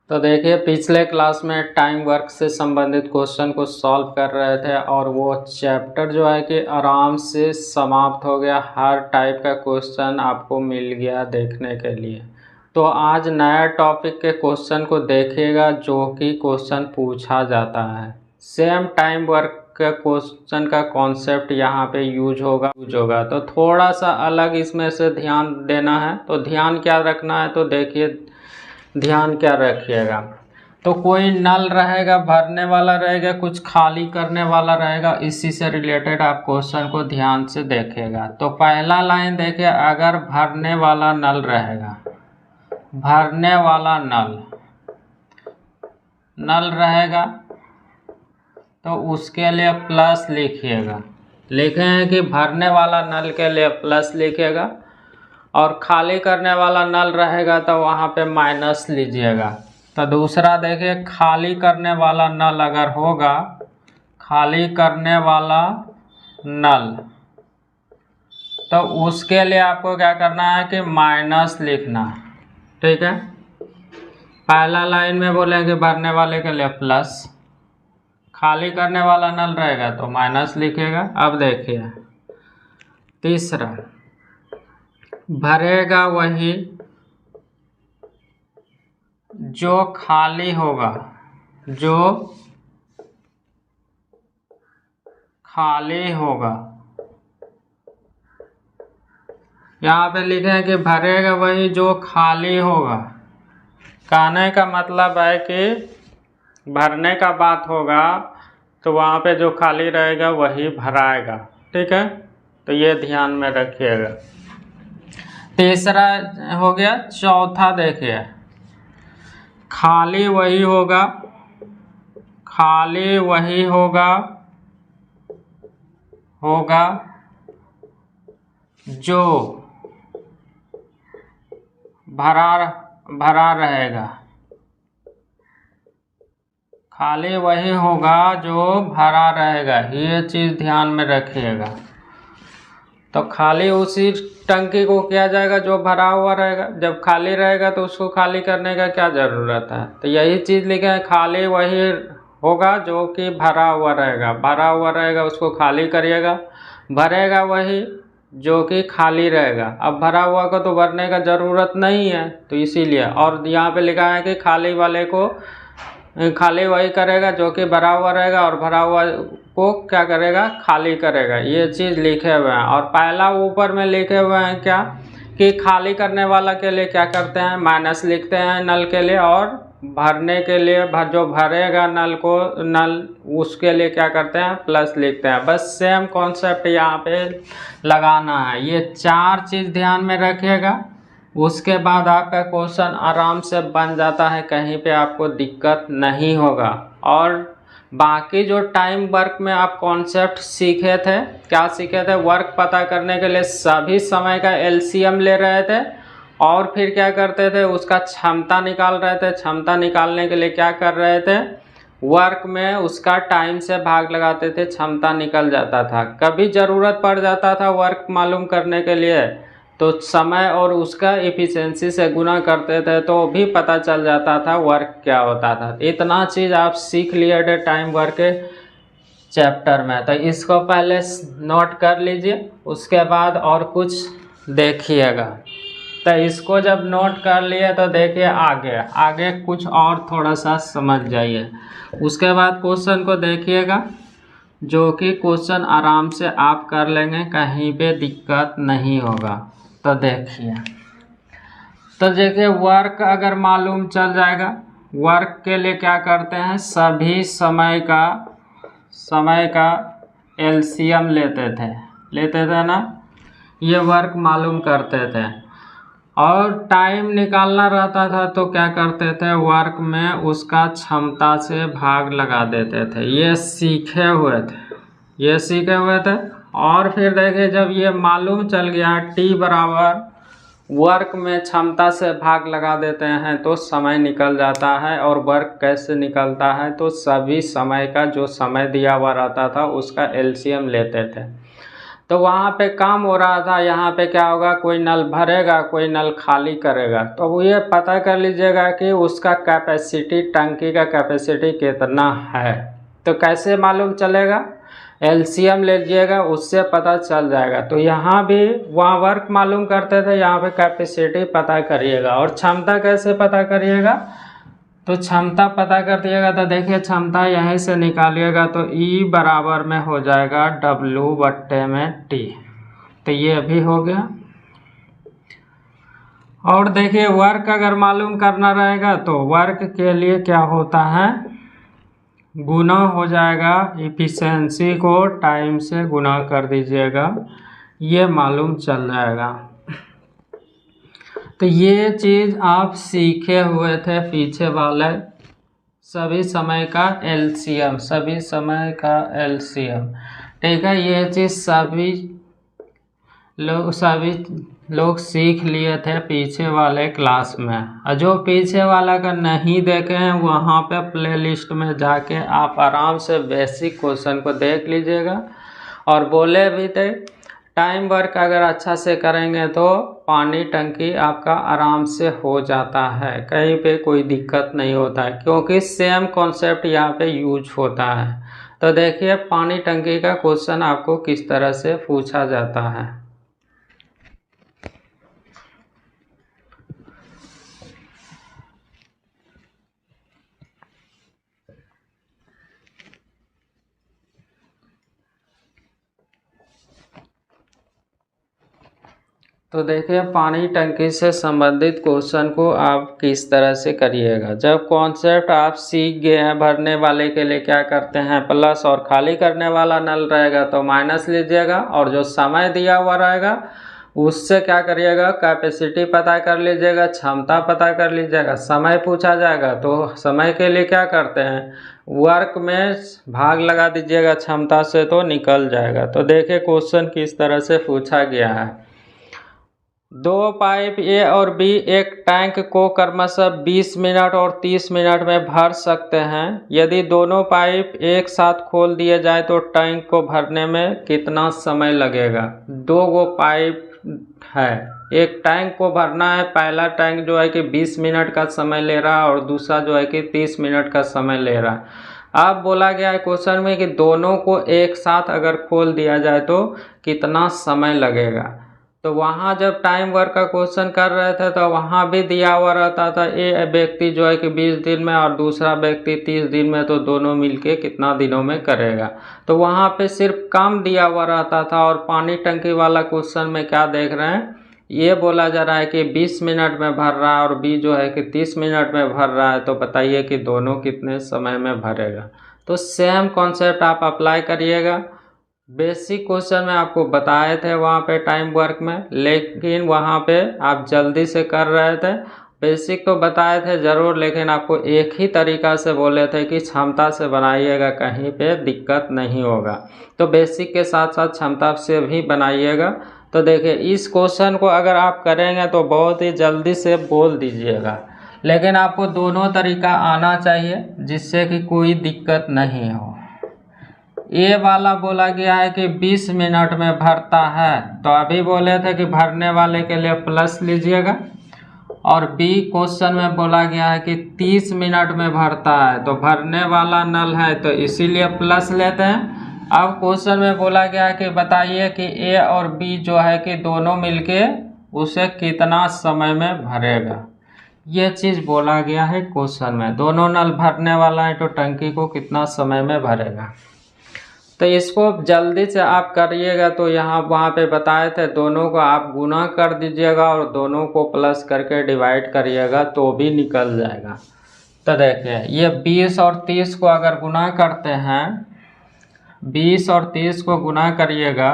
तो देखिए पिछले क्लास में टाइम वर्क से संबंधित क्वेश्चन को सॉल्व कर रहे थे और वो चैप्टर जो है कि आराम से समाप्त हो गया। हर टाइप का क्वेश्चन आपको मिल गया देखने के लिए। तो आज नया टॉपिक के क्वेश्चन को देखिएगा जो कि क्वेश्चन पूछा जाता है। सेम टाइम वर्क का क्वेश्चन का कॉन्सेप्ट यहाँ पे यूज होगा तो थोड़ा सा अलग इसमें से ध्यान देना है। तो ध्यान क्या रखना है, तो देखिए ध्यान क्या रखिएगा। तो कोई नल रहेगा, भरने वाला रहेगा, कुछ खाली करने वाला रहेगा, इसी से रिलेटेड आप क्वेश्चन को ध्यान से देखेगा। तो पहला लाइन देखिए, अगर भरने वाला नल रहेगा, भरने वाला नल रहेगा तो उसके लिए प्लस लिखिएगा। लिखे हैं कि भरने वाला नल के लिए प्लस लिखिएगा और खाली करने वाला नल रहेगा तो वहाँ पे माइनस लीजिएगा। तो दूसरा देखिए, खाली करने वाला नल अगर होगा, खाली करने वाला नल, तो उसके लिए आपको क्या करना है कि माइनस लिखना। ठीक है, पहला लाइन में बोलेंगे भरने वाले के लिए प्लस, खाली करने वाला नल रहेगा तो माइनस लिखेगा। अब देखिए तीसरा, भरेगा वही जो खाली होगा, जो खाली होगा। यहाँ पे लिखे हैं कि भरेगा वही जो खाली होगा। कहने का मतलब है कि भरने का बात होगा तो वहाँ पे जो खाली रहेगा वही भराएगा। ठीक है, तो ये ध्यान में रखिएगा। तीसरा हो गया। चौथा देखिए, खाली वही होगा, खाली वही होगा जो भरा रहेगा। खाली वही होगा जो भरा रहेगा, ये चीज़ ध्यान में रखिएगा। तो खाली उसी टंकी को किया जाएगा जो भरा हुआ रहेगा। जब खाली रहेगा तो उसको खाली करने का क्या ज़रूरत है। तो यही चीज़ लिखे है, खाली वही होगा जो कि भरा हुआ रहेगा। भरा हुआ रहेगा उसको खाली करिएगा, भरेगा वही जो कि खाली रहेगा। अब भरा हुआ को तो भरने का ज़रूरत नहीं है, तो इसीलिए। और यहाँ पे लिखा है कि खाली वाले को खाली वही करेगा जो कि भरा हुआ रहेगा और भरा हुआ को क्या करेगा, खाली करेगा। ये चीज़ लिखे हुए हैं। और पहला ऊपर में लिखे हुए हैं क्या कि खाली करने वाला के लिए क्या करते हैं, माइनस लिखते हैं नल के लिए, और भरने के लिए जो भरेगा नल उसके लिए क्या करते हैं, प्लस लिखते हैं। बस सेम कॉन्सेप्ट यहाँ पे लगाना है। ये चार चीज़ ध्यान में रखिएगा, उसके बाद आपका क्वेश्चन आराम से बन जाता है, कहीं पे आपको दिक्कत नहीं होगा। और बाकी जो टाइम वर्क में आप कॉन्सेप्ट सीखे थे, क्या सीखे थे, वर्क पता करने के लिए सभी समय का एलसीएम ले रहे थे और फिर क्या करते थे, उसका क्षमता निकाल रहे थे। क्षमता निकालने के लिए क्या कर रहे थे, वर्क में उसका टाइम से भाग लगाते थे, क्षमता निकल जाता था। कभी ज़रूरत पड़ जाता था वर्क मालूम करने के लिए तो समय और उसका एफिशिएंसी से गुना करते थे तो भी पता चल जाता था वर्क क्या होता था। इतना चीज़ आप सीख लिए थे टाइम वर्क के चैप्टर में, तो इसको पहले नोट कर लीजिए, उसके बाद और कुछ देखिएगा। तो इसको जब नोट कर लिए तो देखिए आगे कुछ और थोड़ा सा समझ जाइए। उसके बाद क्वेश्चन को देखिएगा जो कि क्वेश्चन आराम से आप कर लेंगे, कहीं पे दिक्कत नहीं होगा। तो देखिए वर्क अगर मालूम चल जाएगा, वर्क के लिए क्या करते हैं, सभी समय का एलसीएम लेते थे ना, ये वर्क मालूम करते थे। और टाइम निकालना रहता था तो क्या करते थे, वर्क में उसका क्षमता से भाग लगा देते थे। ये सीखे हुए थे। और फिर देखिए जब ये मालूम चल गया टी बराबर वर्क में क्षमता से भाग लगा देते हैं तो समय निकल जाता है। और वर्क कैसे निकलता है, तो सभी समय का जो समय दिया हुआ रहता था उसका एलसीएम लेते थे। तो वहाँ पे काम हो रहा था, यहाँ पे क्या होगा, कोई नल भरेगा कोई नल खाली करेगा। तो वो ये पता कर लीजिएगा कि उसका कैपेसिटी, टंकी का कैपेसिटी कितना है। तो कैसे मालूम चलेगा, एलसीएम ले लीजिएगा, उससे पता चल जाएगा। तो यहाँ भी वहाँ वर्क मालूम करते थे, यहाँ पे कैपेसिटी पता करिएगा। और क्षमता कैसे पता करिएगा, तो क्षमता पता कर दिएगा तो देखिए क्षमता यहीं से निकालिएगा तो E बराबर में हो जाएगा W/T। तो ये भी हो गया। और देखिए वर्क अगर मालूम करना रहेगा तो वर्क के लिए क्या होता है, गुना हो जाएगा, इफिशिएंसी को टाइम से गुना कर दीजिएगा, ये मालूम चल जाएगा। तो ये चीज़ आप सीखे हुए थे पीछे वाले सभी समय का एलसीएम, सभी समय का एलसीएम, ठीक है। ये चीज़ सभी लोग सीख लिए थे पीछे वाले क्लास में। और जो पीछे वाला का नहीं देखे हैं वहाँ पे प्लेलिस्ट में जाके आप आराम से बेसिक क्वेश्चन को देख लीजिएगा। और बोले भी थे टाइम वर्क अगर अच्छा से करेंगे तो पानी टंकी आपका आराम से हो जाता है, कहीं पे कोई दिक्कत नहीं होता है, क्योंकि सेम कॉन्सेप्ट यहाँ पे यूज होता है। तो देखिए पानी टंकी का क्वेश्चन आपको किस तरह से पूछा जाता है। तो देखिए पानी टंकी से संबंधित क्वेश्चन को आप किस तरह से करिएगा। जब कॉन्सेप्ट आप सीख गए हैं, भरने वाले के लिए क्या करते हैं प्लस, और खाली करने वाला नल रहेगा तो माइनस लीजिएगा, और जो समय दिया हुआ रहेगा उससे क्या करिएगा, कैपेसिटी पता कर लीजिएगा, क्षमता पता कर लीजिएगा। समय पूछा जाएगा तो समय के लिए क्या करते हैं, वर्क में भाग लगा दीजिएगा, क्षमता से तो निकल जाएगा। तो देखिए क्वेश्चन किस तरह से पूछा गया है। दो पाइप ए और बी एक टैंक को क्रमशः 20 मिनट और 30 मिनट में भर सकते हैं। यदि दोनों पाइप एक साथ खोल दिए जाए तो टैंक को भरने में कितना समय लगेगा। दो गो पाइप है, एक टैंक को भरना है, पहला टैंक जो है कि 20 मिनट का समय ले रहा है और दूसरा जो है कि 30 मिनट का समय ले रहा है। अब बोला गया है क्वेश्चन में कि दोनों को एक साथ अगर खोल दिया जाए तो कितना समय लगेगा। तो वहाँ जब टाइम वर्क का क्वेश्चन कर रहे थे तो वहाँ भी दिया हुआ रहता था ए व्यक्ति जो है कि 20 दिन में और दूसरा व्यक्ति 30 दिन में, तो दोनों मिलके कितना दिनों में करेगा। तो वहाँ पे सिर्फ काम दिया हुआ रहता था। और पानी टंकी वाला क्वेश्चन में क्या देख रहे हैं, ये बोला जा रहा है कि 20 मिनट में भर रहा है और बी जो है कि 30 मिनट में भर रहा है। तो बताइए कि दोनों कितने समय में भरेगा। तो सेम कॉन्सेप्ट आप अप्लाई करिएगा। बेसिक क्वेश्चन में आपको बताए थे वहाँ पे टाइम वर्क में, लेकिन वहाँ पे आप जल्दी से कर रहे थे। बेसिक तो बताए थे ज़रूर, लेकिन आपको एक ही तरीका से बोले थे कि क्षमता से बनाइएगा, कहीं पे दिक्कत नहीं होगा। तो बेसिक के साथ साथ क्षमता से भी बनाइएगा। तो देखिए इस क्वेश्चन को अगर आप करेंगे तो बहुत ही जल्दी से बोल दीजिएगा, लेकिन आपको दोनों तरीका आना चाहिए जिससे कि कोई दिक्कत नहीं हो। ए वाला बोला गया है कि 20 मिनट में भरता है, तो अभी बोले थे कि भरने वाले के लिए प्लस लीजिएगा। और बी क्वेश्चन में बोला गया है कि 30 मिनट में भरता है, तो भरने वाला नल है तो इसीलिए प्लस लेते हैं। अब क्वेश्चन में बोला गया है कि बताइए कि ए और बी जो है कि दोनों मिलके उसे कितना समय में भरेगा। ये चीज़ बोला गया है क्वेश्चन में, दोनों नल भरने वाला है तो टंकी को कितना समय में भरेगा। तो इसको जल्दी से आप करिएगा। तो यहाँ वहाँ पे बताए थे दोनों को आप गुना कर दीजिएगा और दोनों को प्लस करके डिवाइड करिएगा तो भी निकल जाएगा। तो देखिए ये 20 और 30 को अगर गुना करते हैं, 20 और 30 को गुना करिएगा,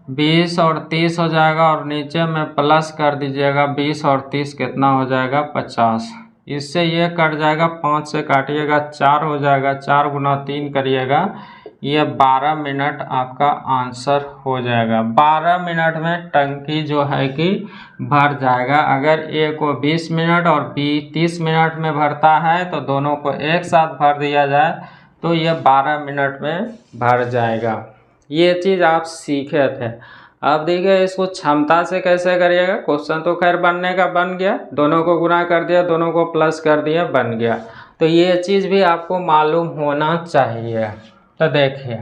20 और 30 हो जाएगा और नीचे में प्लस कर दीजिएगा। 20 और 30 कितना हो जाएगा 50। इससे ये कट जाएगा, 5 से काटिएगा 4 हो जाएगा, 4 गुना 3 करिएगा, ये 12 मिनट आपका आंसर हो जाएगा। 12 मिनट में टंकी जो है कि भर जाएगा। अगर ए को 20 मिनट और बी 30 मिनट में भरता है तो दोनों को एक साथ भर दिया जाए तो ये 12 मिनट में भर जाएगा। ये चीज़ आप सीखे थे। अब देखिए इसको क्षमता से कैसे करिएगा। क्वेश्चन तो खैर बनने का बन गया, दोनों को गुणा कर दिया, दोनों को प्लस कर दिया, बन गया। तो ये चीज़ भी आपको मालूम होना चाहिए। तो देखिए,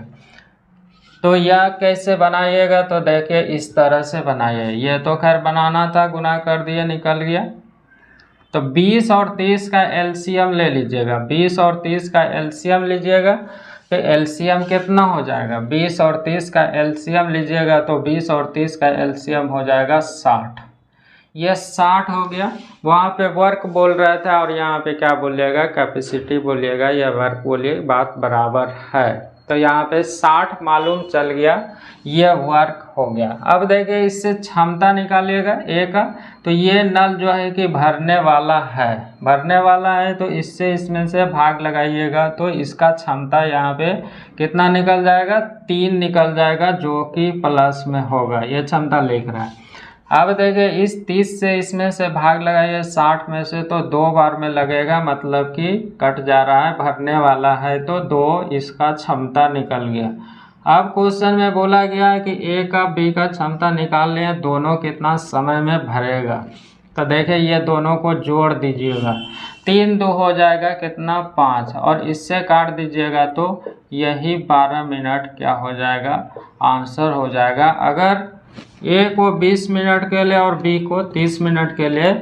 तो यह कैसे बनाइएगा, तो देखिए इस तरह से बनाइए। ये तो खैर बनाना था, गुना कर दिए, निकल गया। तो 20 और 30 का एलसीएम ले लीजिएगा, 20 और 30 का एलसीएम लीजिएगा। तो एलसीएम कितना हो जाएगा, 20 और 30 का एलसीएम लीजिएगा तो 20 और 30 का एलसीएम हो जाएगा 60। ये 60 हो गया। वहाँ पे वर्क बोल रहा था और यहाँ पे क्या बोलिएगा, कैपेसिटी बोलिएगा या वर्क बोलिए, बात बराबर है। तो यहाँ पे 60 मालूम चल गया, ये वर्क हो गया। अब देखिए इससे क्षमता निकालिएगा ए का। तो ये नल जो है कि भरने वाला है, भरने वाला है, तो इससे इसमें से भाग लगाइएगा तो इसका क्षमता यहाँ पे कितना निकल जाएगा, 3 निकल जाएगा, जो कि प्लस में होगा। ये क्षमता लिख रहा है। अब देखिए इस 30 से इसमें से भाग लगाइए 60 में से, तो 2 बार में लगेगा, मतलब कि कट जा रहा है, भरने वाला है तो 2 इसका क्षमता निकल गया। अब क्वेश्चन में बोला गया है कि ए का बी का क्षमता निकाल लें, दोनों कितना समय में भरेगा। तो देखिए ये दोनों को जोड़ दीजिएगा, 3 2 हो जाएगा कितना, 5, और इससे काट दीजिएगा तो यही 12 मिनट क्या हो जाएगा, आंसर हो जाएगा। अगर ए को 20 मिनट के लिए और बी को 30 मिनट के लिए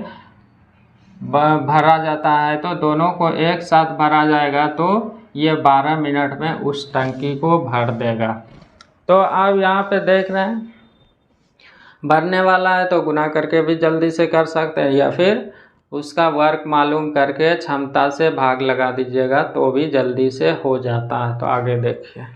भरा जाता है, तो दोनों को एक साथ भरा जाएगा तो ये 12 मिनट में उस टंकी को भर देगा। तो आप यहाँ पे देख रहे हैं भरने वाला है, तो गुना करके भी जल्दी से कर सकते हैं, या फिर उसका वर्क मालूम करके क्षमता से भाग लगा दीजिएगा तो भी जल्दी से हो जाता है। तो आगे देखिए,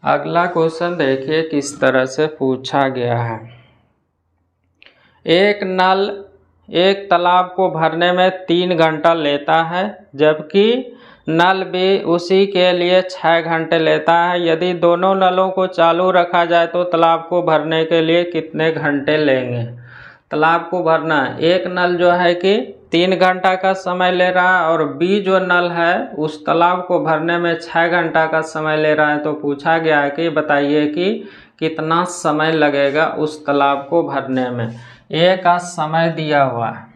अगला क्वेश्चन देखिए किस तरह से पूछा गया है। एक नल एक तालाब को भरने में 3 घंटा लेता है, जबकि नल भी उसी के लिए 6 घंटे लेता है। यदि दोनों नलों को चालू रखा जाए तो तालाब को भरने के लिए कितने घंटे लेंगे। तालाब को भरना है, एक नल जो है कि 3 घंटा का समय ले रहा है, और बी जो नल है उस तालाब को भरने में 6 घंटा का समय ले रहा है। तो पूछा गया है कि बताइए कि कितना समय लगेगा उस तालाब को भरने में। ए का समय दिया हुआ है,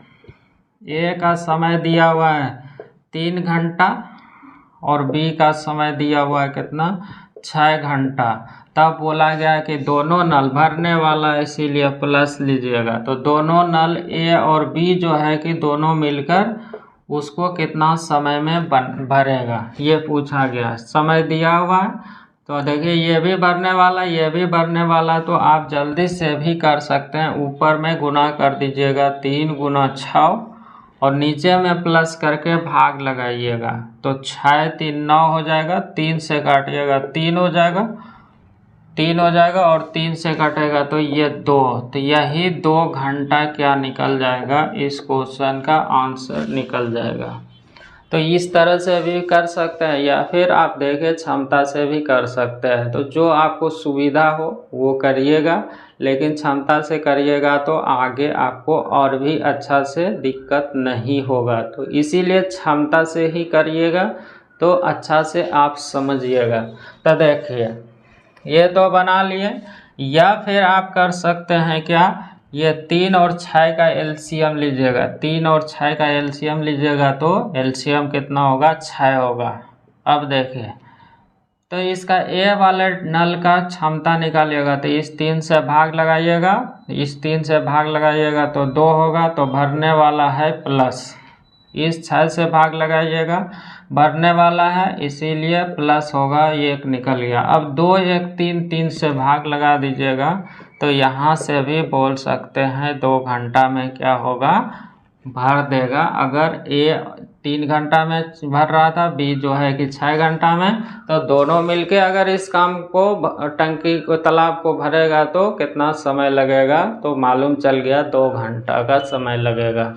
ए का समय दिया हुआ है 3 घंटा, और बी का समय दिया हुआ है कितना, 6 घंटा। तब बोला गया कि दोनों नल भरने वाला है, इसीलिए प्लस लीजिएगा। तो दोनों नल ए और बी जो है कि दोनों मिलकर उसको कितना समय में भरेगा, ये पूछा गया। समय दिया हुआ है, तो देखिए ये भी भरने वाला, ये भी भरने वाला, तो आप जल्दी से भी कर सकते हैं। ऊपर में गुना कर दीजिएगा, 3 गुना 6, और नीचे में प्लस करके भाग लगाइएगा। तो 6 3 9 हो जाएगा, 3 से काटिएगा 3 हो जाएगा, 3 हो जाएगा, और 3 से कटेगा तो ये 2। तो यही 2 घंटा क्या निकल जाएगा, इस क्वेश्चन का आंसर निकल जाएगा। तो इस तरह से भी कर सकते हैं, या फिर आप देखें क्षमता से भी कर सकते हैं। तो जो आपको सुविधा हो वो करिएगा, लेकिन क्षमता से करिएगा तो आगे आपको और भी अच्छा से दिक्कत नहीं होगा। तो इसीलिए क्षमता से ही करिएगा तो अच्छा से आप समझिएगा। तो देखिए ये तो बना लिए, या फिर आप कर सकते हैं क्या, ये 3 और 6 का एलसीएम लीजिएगा, 3 और 6 का एलसीएम लीजिएगा तो एलसीएम कितना होगा, 6 होगा। अब देखिए तो इसका ए वाले नल का क्षमता निकालिएगा, तो इस 3 से भाग लगाइएगा, इस 3 से भाग लगाइएगा तो 2 होगा, तो भरने वाला है प्लस। इस 6 से भाग लगाइएगा, भरने वाला है इसीलिए प्लस होगा, ये एक निकल गया। अब 2 1 3, 3 से भाग लगा दीजिएगा, तो यहाँ से भी बोल सकते हैं 2 घंटा में क्या होगा, भर देगा। अगर ए 3 घंटा में भर रहा था, बी जो है कि 6 घंटा में, तो दोनों मिलके अगर इस काम को टंकी को तालाब को भरेगा तो कितना समय लगेगा, तो मालूम चल गया 2 घंटा का समय लगेगा।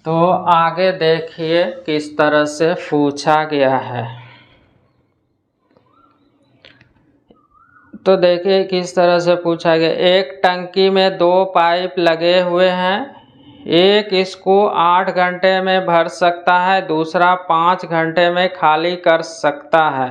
तो आगे देखिए किस तरह से पूछा गया है। तो देखिए किस तरह से पूछा गया। एक टंकी में 2 पाइप लगे हुए हैं, एक इसको 8 घंटे में भर सकता है, दूसरा 5 घंटे में खाली कर सकता है।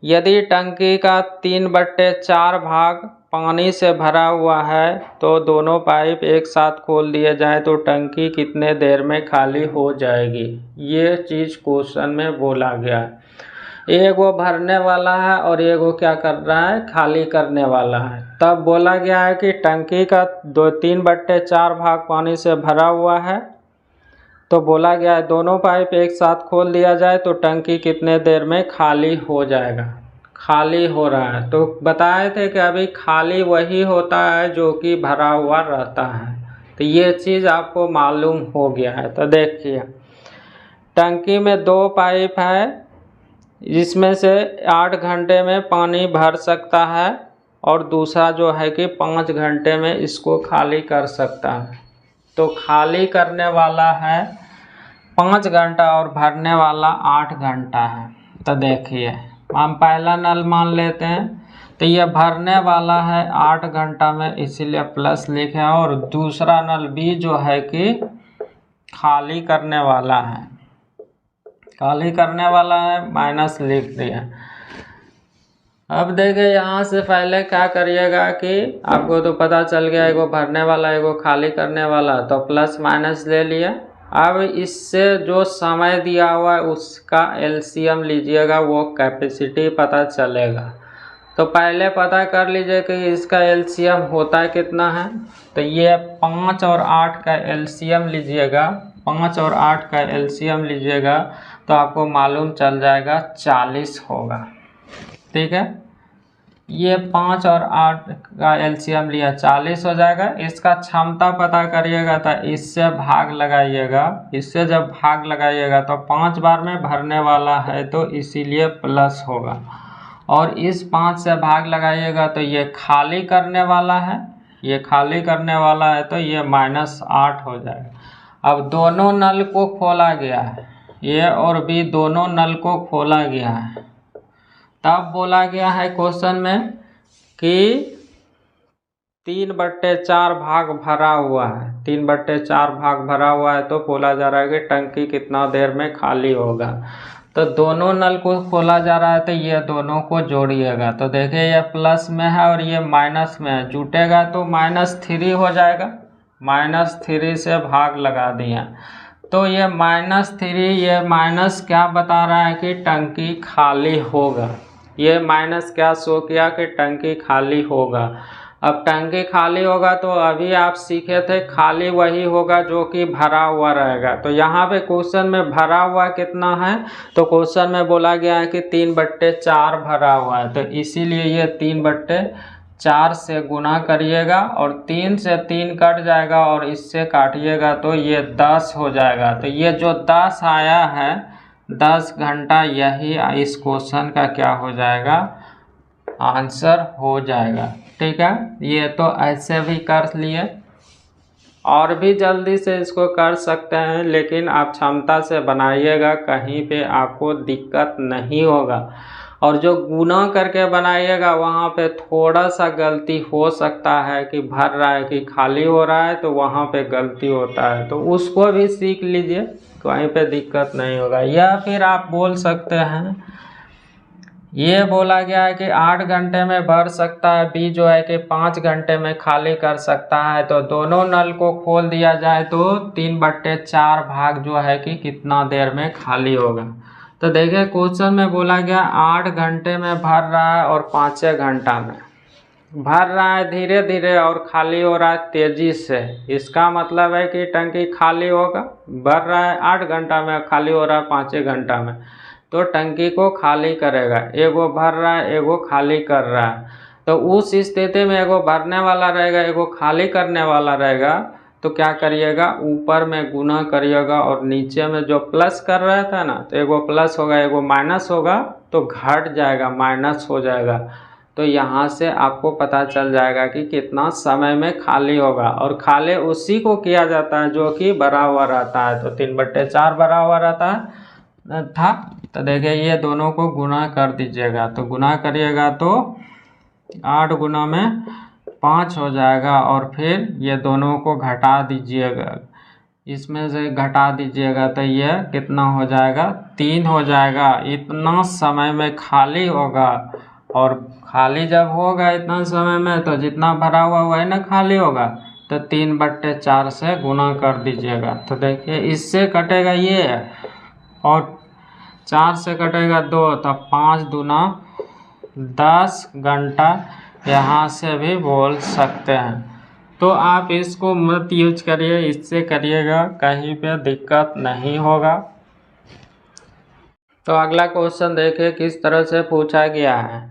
यदि टंकी का 3/4 भाग पानी से भरा हुआ है तो दोनों पाइप एक साथ खोल दिए जाए तो टंकी कितने देर में खाली हो जाएगी। ये चीज़ क्वेश्चन में बोला गया है। एक वो भरने वाला है और एक वो क्या कर रहा है, खाली करने वाला है। तब बोला गया है कि टंकी का 3/4 भाग पानी से भरा हुआ है, तो बोला गया है दोनों पाइप एक साथ खोल दिया जाए तो टंकी कितने देर में खाली हो जाएगा। खाली हो रहा है तो बताए थे कि अभी खाली वही होता है जो कि भरा हुआ रहता है। तो ये चीज़ आपको मालूम हो गया है। तो देखिए टंकी में 2 पाइप है, जिसमें से 8 घंटे में पानी भर सकता है और दूसरा जो है कि 5 घंटे में इसको खाली कर सकता है। तो खाली करने वाला है 5 घंटा और भरने वाला 8 घंटा है। तो देखिए हम पहला नल मान लेते हैं, तो ये भरने वाला है 8 घंटा में, इसीलिए प्लस लिखे, और दूसरा नल भी जो है कि खाली करने वाला है, खाली करने वाला है, माइनस लिख दिया। अब देखिए यहाँ से पहले क्या करिएगा कि आपको तो पता चल गया एगो भरने वाला एगो खाली करने वाला, तो प्लस माइनस ले लिया। अब इससे जो समय दिया हुआ है उसका एलसीएम लीजिएगा, वो कैपेसिटी पता चलेगा। तो पहले पता कर लीजिए कि इसका एलसीएम होता है कितना है। तो ये 5 और 8 का एलसीएम लीजिएगा, 5 और 8 का एलसीएम लीजिएगा तो आपको मालूम चल जाएगा 40 होगा। ठीक है, ये 5 और 8 का एलसीएम लिया 40 हो जाएगा। इसका क्षमता पता करिएगा तो इससे भाग लगाइएगा, इससे जब भाग लगाइएगा तो 5 बार में भरने वाला है तो इसीलिए प्लस होगा, और इस 5 से भाग लगाइएगा तो ये खाली करने वाला है, ये खाली करने वाला है तो ये -8 हो जाएगा। अब दोनों नल को खोला गया है, ए और बी दोनों नल को खोला गया है। तब बोला गया है क्वेश्चन में कि 3/4 भाग भरा हुआ है, 3/4 भाग भरा हुआ है, तो बोला जा रहा है कि टंकी कितना देर में खाली होगा। तो दोनों नल को खोला जा रहा है तो ये दोनों को जोड़िएगा। तो देखिए ये प्लस में है और ये माइनस में है, जुटेगा तो -3 हो जाएगा, -3 से भाग लगा दिया तो ये -3, ये माइनस क्या बता रहा है कि टंकी खाली होगा। ये माइनस क्या शो किया कि टंकी खाली होगा। अब टंकी खाली होगा तो अभी आप सीखे थे खाली वही होगा जो कि भरा हुआ रहेगा। तो यहाँ पे क्वेश्चन में भरा हुआ कितना है, तो क्वेश्चन में बोला गया है कि 3/4 भरा हुआ है, तो इसीलिए ये 3/4 से गुना करिएगा और 3 से 3 कट जाएगा और इससे काटिएगा तो ये 10 हो जाएगा। तो ये जो 10 आया है 10 घंटा, यही इस क्वेश्चन का क्या हो जाएगा, आंसर हो जाएगा। ठीक है, ये तो ऐसे भी कर लिए और भी जल्दी से इसको कर सकते हैं, लेकिन आप क्षमता से बनाइएगा, कहीं पे आपको दिक्कत नहीं होगा। और जो गुना करके बनाइएगा वहाँ पे थोड़ा सा गलती हो सकता है कि भर रहा है कि खाली हो रहा है, तो वहाँ पे गलती होता है, तो उसको भी सीख लीजिए, कहीं पे दिक्कत नहीं होगा। या फिर आप बोल सकते हैं, ये बोला गया है कि 8 घंटे में भर सकता है, बी जो है कि 5 घंटे में खाली कर सकता है, तो दोनों नल को खोल दिया जाए तो 3/4 भाग जो है कि कितना देर में खाली होगा। तो देखिए क्वेश्चन में बोला गया 8 घंटे में भर रहा है और 5 घंटा में भर रहा है धीरे धीरे और खाली हो रहा है तेजी से। इसका मतलब है कि टंकी खाली होगा, भर रहा है 8 घंटा में, खाली हो रहा है 5 घंटा में, तो टंकी को खाली करेगा। एगो भर रहा है एगो खाली कर रहा है, तो उस स्थिति में एगो भरने वाला रहेगा एगो खाली करने वाला रहेगा, तो क्या करिएगा ऊपर में गुना करिएगा और नीचे में जो प्लस कर रहा था ना, तो एगो प्लस होगा एगो माइनस होगा तो घट जाएगा, माइनस हो जाएगा। तो यहाँ से आपको पता चल जाएगा कि कितना समय में खाली होगा। और खाली उसी को किया जाता है जो कि भरा हुआ रहता है। तो 3/4 भरा हुआ रहता है था। तो देखिए ये दोनों को गुना कर दीजिएगा, तो गुना करिएगा तो 8 गुना में 5 हो जाएगा। और फिर ये दोनों को घटा दीजिएगा, इसमें से घटा दीजिएगा तो ये कितना हो जाएगा, 3 हो जाएगा। इतना समय में खाली होगा। और खाली जब होगा इतना समय में तो जितना भरा हुआ वही ना खाली होगा। तो 3/4 से गुना कर दीजिएगा। तो देखिए इससे कटेगा ये और 4 से कटेगा 2, तब 5 दूना 10 घंटा यहाँ से भी बोल सकते हैं। तो आप इसको मत यूज करिए, इससे करिएगा कहीं पे दिक्कत नहीं होगा। तो अगला क्वेश्चन देखिए किस तरह से पूछा गया है।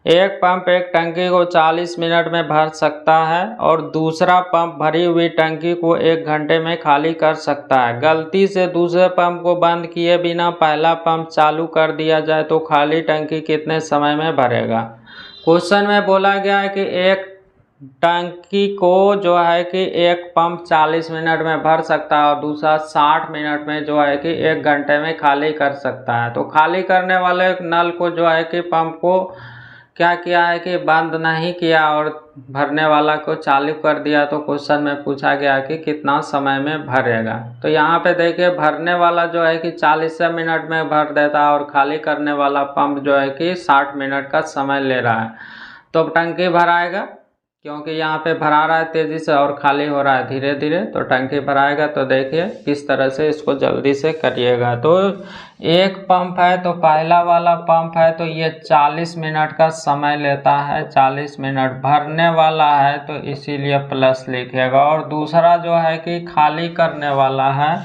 एक पंप एक टंकी को 40 मिनट में भर सकता है और दूसरा पंप भरी हुई टंकी को 1 घंटे में खाली कर सकता है। गलती से दूसरे पंप को बंद किए बिना पहला पंप चालू कर दिया जाए तो खाली टंकी कितने समय में भरेगा। क्वेश्चन में बोला गया है कि एक टंकी को जो है कि एक पंप 40 मिनट में भर सकता है और दूसरा 60 मिनट में जो है कि 1 घंटे में खाली कर सकता है। तो खाली करने वाले नल को जो है कि पंप को क्या किया है कि बंद नहीं किया और भरने वाला को चालू कर दिया। तो क्वेश्चन में पूछा गया कि कितना समय में भरेगा। तो यहाँ पे देखिए भरने वाला जो है कि 40 मिनट में भर देता है और खाली करने वाला पंप जो है कि 60 मिनट का समय ले रहा है। तो टंकी भराएगा क्योंकि यहाँ पे भरा रहा है तेज़ी से और खाली हो रहा है धीरे धीरे, तो टंकी भराएगा। तो देखिए किस तरह से इसको जल्दी से करिएगा। तो एक पंप है तो पहला वाला पंप है तो ये 40 मिनट का समय लेता है, 40 मिनट भरने वाला है तो इसीलिए प्लस लिखिएगा। और दूसरा जो है कि खाली करने वाला है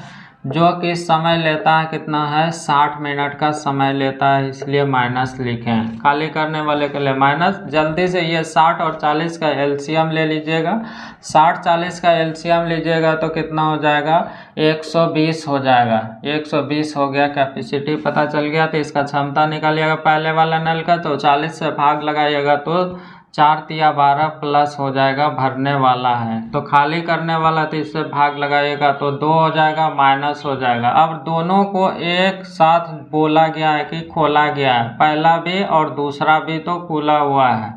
जो कि समय लेता है कितना है, 60 मिनट का समय लेता है, इसलिए माइनस लिखें। खाली करने वाले के लिए माइनस। जल्दी से ये 60 और 40 का एलसीएम ले लीजिएगा। 60-40 का एलसीएम लीजिएगा तो कितना हो जाएगा, 120 हो जाएगा। 120 हो गया, कैपेसिटी पता चल गया। तो इसका क्षमता निकालिएगा पहले वाला नल का, तो 40 से भाग लगाइएगा तो 4 तिया 12 प्लस हो जाएगा, भरने वाला है। तो खाली करने वाला तो इससे भाग लगाइएगा तो 2 हो जाएगा, माइनस हो जाएगा। अब दोनों को एक साथ बोला गया है कि खोला गया है, पहला भी और दूसरा भी तो खुला हुआ है।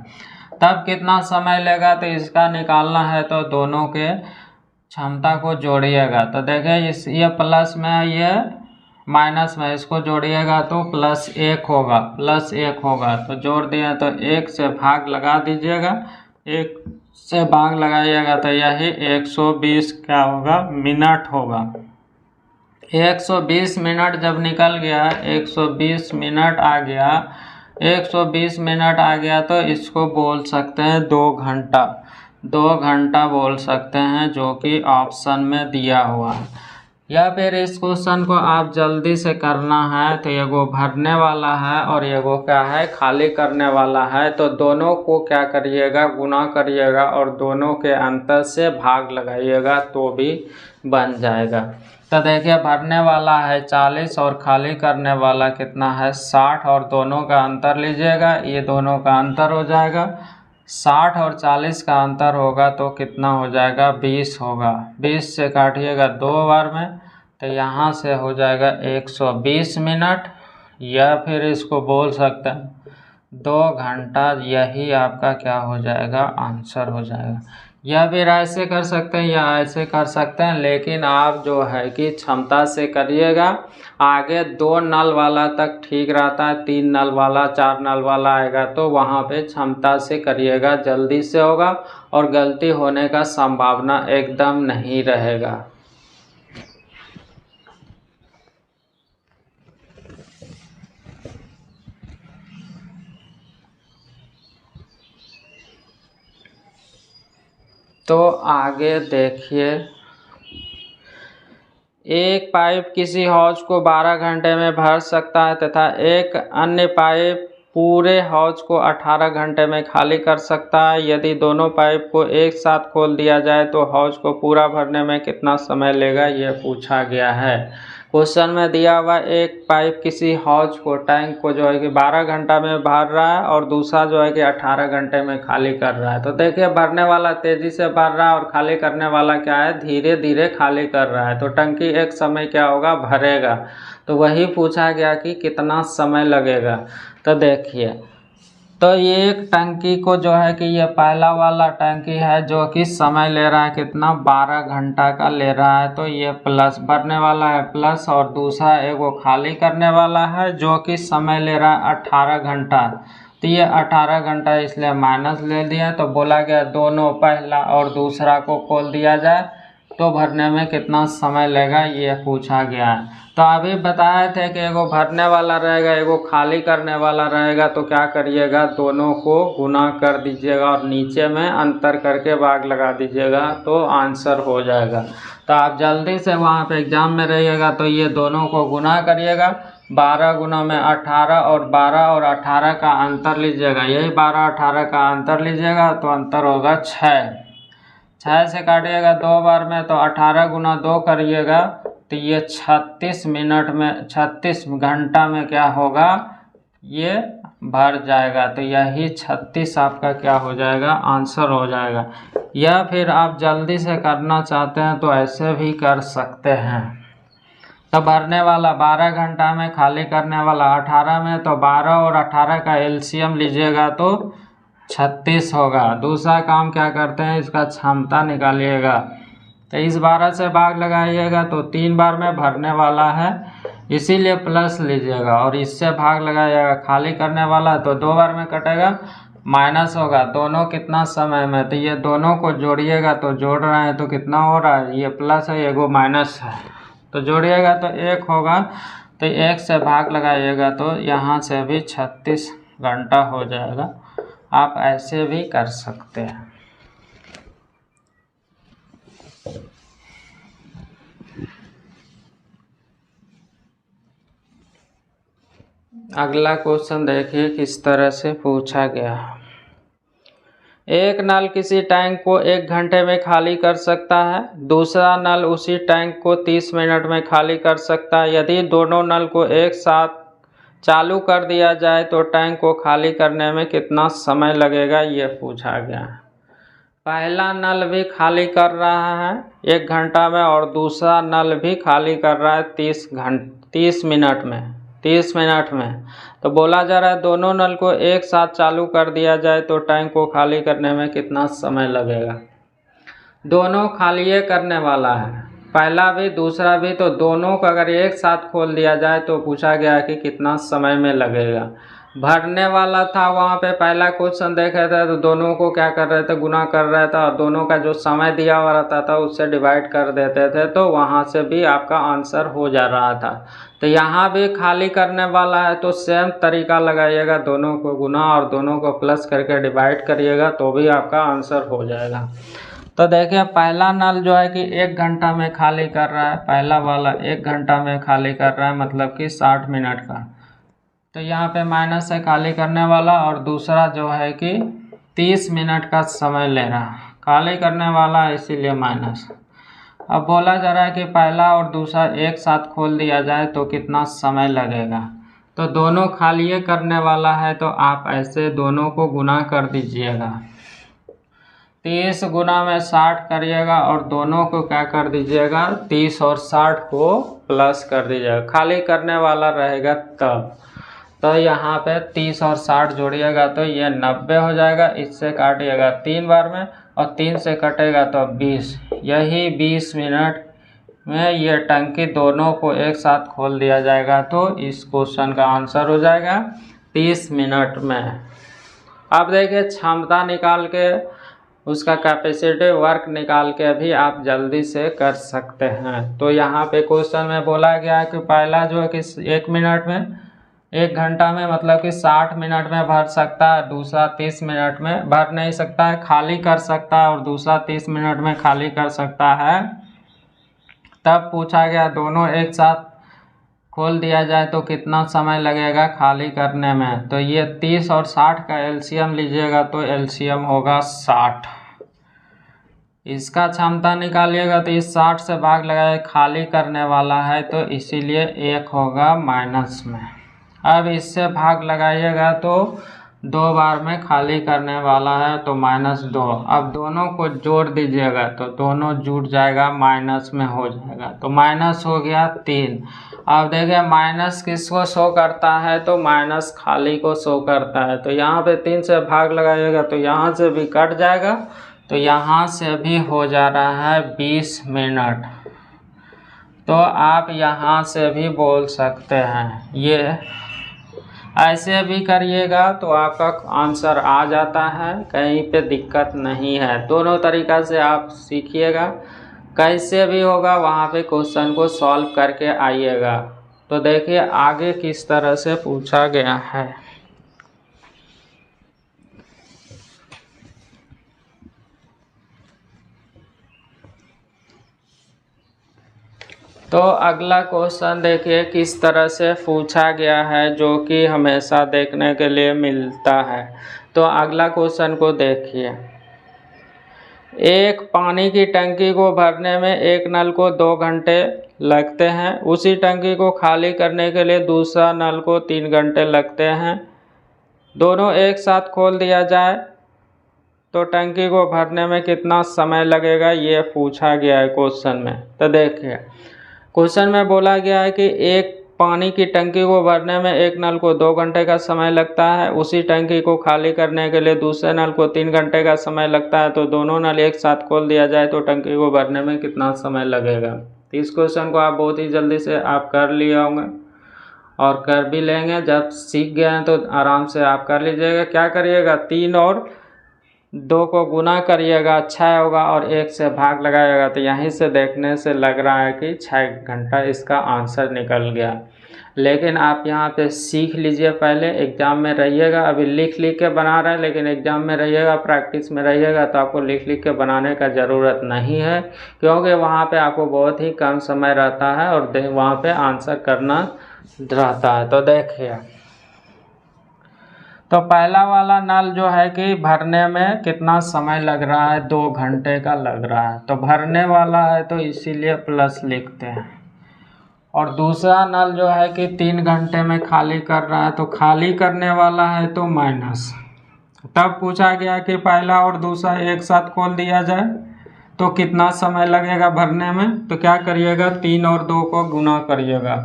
तब कितना समय लेगा तो इसका निकालना है तो दोनों के क्षमता को जोड़िएगा। तो देखिए ये प्लस में ये माइनस में, इसको जोड़िएगा तो +1 होगा, +1 होगा। तो जोड़ दिए तो 1 से भाग लगा दीजिएगा, 1 से भाग लगाइएगा तो यही 120 क्या होगा, मिनट होगा। 120 मिनट जब निकल गया, 120 मिनट आ गया, 120 मिनट आ गया तो इसको बोल सकते हैं 2 घंटा। 2 घंटा बोल सकते हैं जो कि ऑप्शन में दिया हुआ है। या फिर इस क्वेश्चन को आप जल्दी से करना है तो एगो भरने वाला है और एगो क्या है, खाली करने वाला है। तो दोनों को क्या करिएगा, गुना करिएगा और दोनों के अंतर से भाग लगाइएगा तो भी बन जाएगा। तो देखिए भरने वाला है 40 और खाली करने वाला कितना है, 60, और दोनों का अंतर लीजिएगा, ये दोनों का अंतर हो जाएगा। 60 और 40 का अंतर होगा तो कितना हो जाएगा, 20 होगा। 20 से काटिएगा 2 बार में तो यहाँ से हो जाएगा 120 मिनट, या फिर इसको बोल सकते हैं 2 घंटा। यही आपका क्या हो जाएगा, आंसर हो जाएगा। या फिर ऐसे कर सकते हैं या ऐसे कर सकते हैं, लेकिन आप जो है कि क्षमता से करिएगा। आगे 2 नल वाला तक ठीक रहता है, 3 नल वाला 4 नल वाला आएगा तो वहाँ पे क्षमता से करिएगा, जल्दी से होगा और गलती होने का संभावना एकदम नहीं रहेगा। तो आगे देखिए, एक पाइप किसी हौज को 12 घंटे में भर सकता है तथा एक अन्य पाइप पूरे हौज को 18 घंटे में खाली कर सकता है। यदि दोनों पाइप को एक साथ खोल दिया जाए तो हौज को पूरा भरने में कितना समय लेगा, ये पूछा गया है। क्वेश्चन में दिया हुआ एक पाइप किसी हौज को, टैंक को जो है कि 12 घंटा में भर रहा है और दूसरा जो है कि 18 घंटे में खाली कर रहा है। तो देखिए भरने वाला तेज़ी से भर रहा है और खाली करने वाला क्या है, धीरे धीरे खाली कर रहा है। तो टंकी एक समय क्या होगा, भरेगा। तो वही पूछा गया कि कितना समय लगेगा। तो देखिए, तो ये एक टंकी को जो है कि ये पहला वाला टंकी है जो कि समय ले रहा है कितना, 12 घंटा का ले रहा है। तो ये प्लस भरने वाला है प्लस, और दूसरा एक वो खाली करने वाला है जो कि समय ले रहा है 18 घंटा। तो ये 18 घंटा इसलिए माइनस ले दिया। तो बोला गया दोनों पहला और दूसरा को खोल दिया जाए तो भरने में कितना समय लगेगा, ये पूछा गया है। तो अभी बताए थे कि एगो भरने वाला रहेगा, एगो खाली करने वाला रहेगा। तो क्या करिएगा, दोनों को गुना कर दीजिएगा और नीचे में अंतर करके भाग लगा दीजिएगा तो आंसर हो जाएगा। तो आप जल्दी से वहाँ पे एग्जाम में रहिएगा तो ये दोनों को गुना करिएगा। 12 गुना में 18 और 12 और 18 का अंतर लीजिएगा, यही 12-18 का अंतर लीजिएगा तो अंतर होगा 6। 6 से काटिएगा 2 बार में तो 18 गुना 2 करिएगा तो ये 36 मिनट में, 36 घंटा में क्या होगा, ये भर जाएगा। तो यही 36 आपका क्या हो जाएगा, आंसर हो जाएगा। या फिर आप जल्दी से करना चाहते हैं तो ऐसे भी कर सकते हैं। तो भरने वाला 12 घंटा में, खाली करने वाला 18 में, तो 12 और 18 का एलसीएम लीजिएगा तो 36 होगा। दूसरा काम क्या करते हैं, इसका क्षमता निकालिएगा। तो इस 12 से भाग लगाइएगा तो 3 बार में भरने वाला है इसीलिए प्लस लीजिएगा, और इससे भाग लगाइएगा खाली करने वाला तो 2 बार में कटेगा, माइनस होगा। दोनों कितना समय में, तो ये दोनों को जोड़िएगा तो जोड़ रहे हैं तो कितना हो रहा है, ये प्लस है, एगो माइनस है। तो जोड़िएगा तो 1 होगा। तो 1 से भाग लगाइएगा तो यहाँ से भी 36 घंटा हो जाएगा। आप ऐसे भी कर सकते हैं। अगला क्वेश्चन देखिए किस तरह से पूछा गया। एक नल किसी टैंक को 1 घंटे में खाली कर सकता है, दूसरा नल उसी टैंक को 30 मिनट में खाली कर सकता है। यदि दोनों नल को एक साथ चालू कर दिया जाए तो टैंक को खाली करने में कितना समय लगेगा, ये पूछा गया है। पहला नल भी खाली कर रहा है 1 घंटा में और दूसरा नल भी खाली कर रहा है 30 मिनट में। तो बोला जा रहा है दोनों नल को एक साथ चालू कर दिया जाए तो टैंक को खाली करने में कितना समय लगेगा। दोनों खाली करने वाला है, पहला भी दूसरा भी, तो दोनों को अगर एक साथ खोल दिया जाए तो पूछा गया कि कितना समय में लगेगा। भरने वाला था, वहाँ पे पहला क्वेश्चन देखे थे तो दोनों को क्या कर रहे थे, गुना कर रहे थे और दोनों का जो समय दिया हुआ रहता था उससे डिवाइड कर देते थे, तो वहाँ से भी आपका आंसर हो जा रहा था। तो यहाँ भी खाली करने वाला है तो सेम तरीका लगाइएगा, दोनों को गुना और दोनों को प्लस करके डिवाइड करिएगा तो भी आपका आंसर हो जाएगा। तो देखिए पहला नल जो है कि 1 घंटा में खाली कर रहा है, पहला वाला 1 घंटा में खाली कर रहा है मतलब कि 60 मिनट का। तो यहाँ पे माइनस है खाली करने वाला, और दूसरा जो है कि 30 मिनट का समय ले रहा है, खाली करने वाला इसीलिए माइनस। अब बोला जा रहा है कि पहला और दूसरा एक साथ खोल दिया जाए तो कितना समय लगेगा। तो दोनों खाली करने वाला है तो आप ऐसे दोनों को गुना कर दीजिएगा, 30 गुना में 60 करिएगा और दोनों को क्या कर दीजिएगा, 30 और 60 को प्लस कर दीजिएगा। खाली करने वाला रहेगा तब, तो यहाँ पे 30 और 60 जोड़िएगा तो ये 90 हो जाएगा। इससे काटिएगा 3 बार में और 3 से कटेगा तो 20, यही 20 मिनट में ये टंकी दोनों को एक साथ खोल दिया जाएगा तो इस क्वेश्चन का आंसर हो जाएगा 30 मिनट में। अब देखिए क्षमता निकाल के, उसका कैपेसिटी वर्क निकाल के भी आप जल्दी से कर सकते हैं। तो यहाँ पे क्वेश्चन में बोला गया है कि पहला जो है कि 1 मिनट में, 1 घंटा में मतलब कि 60 मिनट में भर सकता है, दूसरा 30 मिनट में भर नहीं सकता है, खाली कर सकता है, और दूसरा 30 मिनट में खाली कर सकता है। तब पूछा गया दोनों एक साथ खोल दिया जाए तो कितना समय लगेगा खाली करने में। तो ये 30 और 60 का एलसीएम लीजिएगा तो एलसीएम होगा 60। इसका क्षमता निकालिएगा तो इस 60 से भाग लगाए, खाली करने वाला है तो इसीलिए 1 होगा माइनस में। अब इससे भाग लगाइएगा तो 2 बार में खाली करने वाला है तो -2। अब दोनों को जोड़ दीजिएगा तो दोनों जुड़ जाएगा, माइनस में हो जाएगा तो माइनस हो गया 3। अब देखिए माइनस किसको शो करता है तो माइनस खाली को शो करता है। तो यहाँ पे 3 से भाग लगाइएगा तो यहाँ से भी कट जाएगा, तो यहाँ से भी हो जा रहा है 20 मिनट। तो आप यहाँ से भी बोल सकते हैं, ये ऐसे भी करिएगा तो आपका आंसर आ जाता है, कहीं पे दिक्कत नहीं है। दोनों तरीक़ा से आप सीखिएगा, कैसे भी होगा वहाँ पे क्वेश्चन को सॉल्व करके आइएगा। तो देखिए आगे किस तरह से पूछा गया है। तो अगला क्वेश्चन देखिए किस तरह से पूछा गया है, जो कि हमेशा देखने के लिए मिलता है। तो अगला क्वेश्चन को देखिए, एक पानी की टंकी को भरने में एक नल को 2 घंटे लगते हैं, उसी टंकी को खाली करने के लिए दूसरा नल को 3 घंटे लगते हैं। दोनों एक साथ खोल दिया जाए तो टंकी को भरने में कितना समय लगेगा, ये पूछा गया है क्वेश्चन में। तो देखिए क्वेश्चन में बोला गया है कि एक पानी की टंकी को भरने में एक नल को 2 घंटे का समय लगता है, उसी टंकी को खाली करने के लिए दूसरे नल को 3 घंटे का समय लगता है। तो दोनों नल एक साथ खोल दिया जाए तो टंकी को भरने में कितना समय लगेगा। तो इस क्वेश्चन को आप बहुत ही जल्दी से आप कर लिए होंगे और कर भी लेंगे। जब सीख गए हैं तो आराम से आप कर लीजिएगा। क्या करिएगा, 3 और 2 को गुना करिएगा, 6 होगा, और 1 से भाग लगाइएगा। तो यहीं से देखने से लग रहा है कि 6 घंटा इसका आंसर निकल गया। लेकिन आप यहाँ पे सीख लीजिए, पहले एग्ज़ाम में रहिएगा। अभी लिख के बना रहे हैं, लेकिन एग्ज़ाम में रहिएगा, प्रैक्टिस में रहिएगा तो आपको लिख के बनाने का ज़रूरत नहीं है, क्योंकि वहाँ पे आपको बहुत ही कम समय रहता है और वहाँ पे आंसर करना रहता है। तो देखिए, तो पहला वाला नल जो है कि भरने में कितना समय लग रहा है, 2 घंटे का लग रहा है। तो भरने वाला है तो इसीलिए प्लस लिखते हैं। और दूसरा नल जो है कि 3 घंटे में खाली कर रहा है, तो खाली करने वाला है तो माइनस। तब पूछा गया कि पहला और दूसरा एक साथ खोल दिया जाए तो कितना समय लगेगा भरने में। तो क्या करिएगा, 3 और 2 को गुना करिएगा,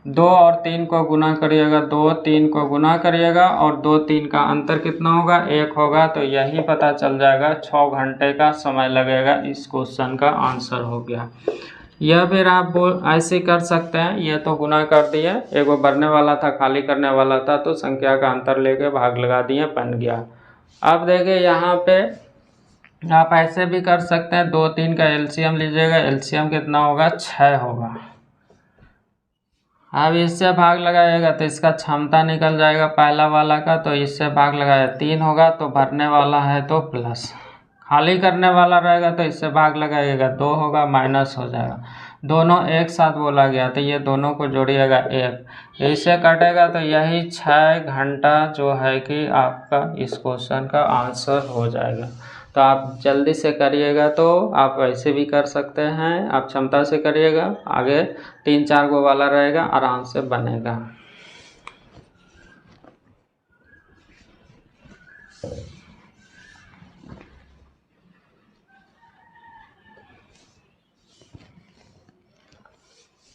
2 और 3 को गुना करिएगा, 2 3 को गुना करिएगा, और 2 3 का अंतर कितना होगा, 1 होगा। तो यही पता चल जाएगा 6 घंटे का समय लगेगा। इस क्वेश्चन का आंसर हो गया। यह फिर आप ऐसे कर सकते हैं, ये तो गुना कर दिए, एक वो भरने वाला था खाली करने वाला था, तो संख्या का अंतर लेके भाग लगा दिए, बन गया। अब देखिए यहाँ पे आप ऐसे भी कर सकते हैं, 2 3 का एलसीएम लीजिएगा, एलसीएम कितना होगा, 6 होगा। अब इससे भाग लगाइएगा तो इसका क्षमता निकल जाएगा पहला वाला का, तो इससे भाग लगाया 3 होगा, तो भरने वाला है तो प्लस, खाली करने वाला रहेगा तो इससे भाग लगाइएगा 2 होगा, माइनस हो जाएगा। दोनों एक साथ बोला गया तो ये दोनों को जोड़िएगा 1, इससे कटेगा तो यही 6 घंटा जो है कि आपका इस क्वेश्चन का आंसर हो जाएगा। तो आप जल्दी से करिएगा, तो आप ऐसे भी कर सकते हैं, आप क्षमता से करिएगा, आगे 3 4 गो वाला रहेगा, आराम से बनेगा।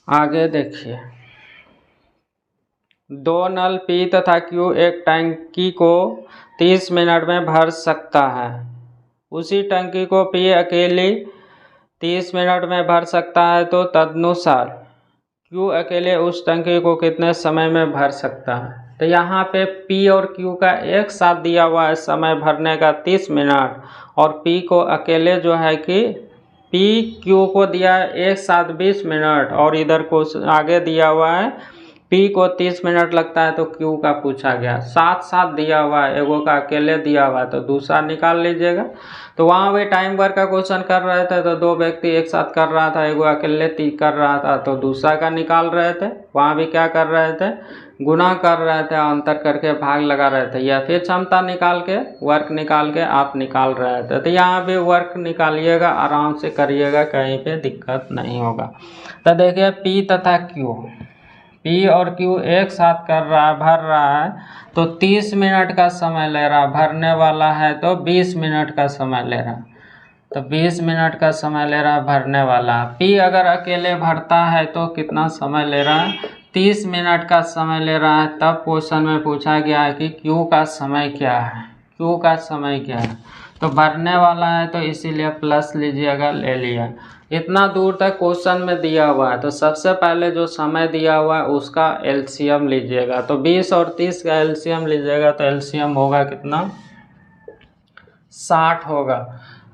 आगे देखिए, 2 नल P तथा Q एक टंकी को 30 मिनट में भर सकता है, उसी टंकी को P अकेली 30 मिनट में भर सकता है, तो तदनुसार Q अकेले उस टंकी को कितने समय में भर सकता है। तो यहाँ पे P और Q का एक साथ दिया हुआ है समय भरने का 30 मिनट, और P को अकेले जो है कि P Q को दिया है एक साथ 20 मिनट, और इधर को आगे दिया हुआ है पी को 30 मिनट लगता है तो क्यू का पूछा गया, साथ साथ दिया हुआ है, एगो का अकेले दिया हुआ है तो दूसरा निकाल लीजिएगा। तो वहाँ भी टाइम वर्क का क्वेश्चन कर रहे थे तो दो व्यक्ति एक साथ कर रहा था, एगो अकेले कर रहा था तो दूसरा का निकाल रहे थे। वहाँ भी क्या कर रहे थे, गुना कर रहे थे, अंतर करके भाग लगा रहे थे, या फिर क्षमता निकाल के वर्क निकाल के आप निकाल रहे थे। तो यहाँ भी वर्क निकालिएगा, आराम से करिएगा, कहीं पे दिक्कत नहीं होगा। तो देखिए पी तथा क्यू, पी और क्यू एक साथ कर रहा है, भर रहा है तो 30 मिनट का समय ले रहा, भरने वाला है तो 20 मिनट का समय ले रहा, तो 20 मिनट का समय ले रहा भरने वाला। पी अगर अकेले भरता है तो कितना समय ले रहा है, 30 मिनट का समय ले रहा है। तब क्वेश्चन में पूछा गया है कि क्यू का समय क्या है, क्यू का समय क्या है, तो भरने वाला है तो इसीलिए प्लस लीजिएगा, ले लिया। इतना दूर तक क्वेश्चन में दिया हुआ है तो सबसे पहले जो समय दिया हुआ है उसका एलसीएम लीजिएगा। तो 20 और 30 का एलसीएम लीजिएगा तो एलसीएम होगा कितना, 60 होगा।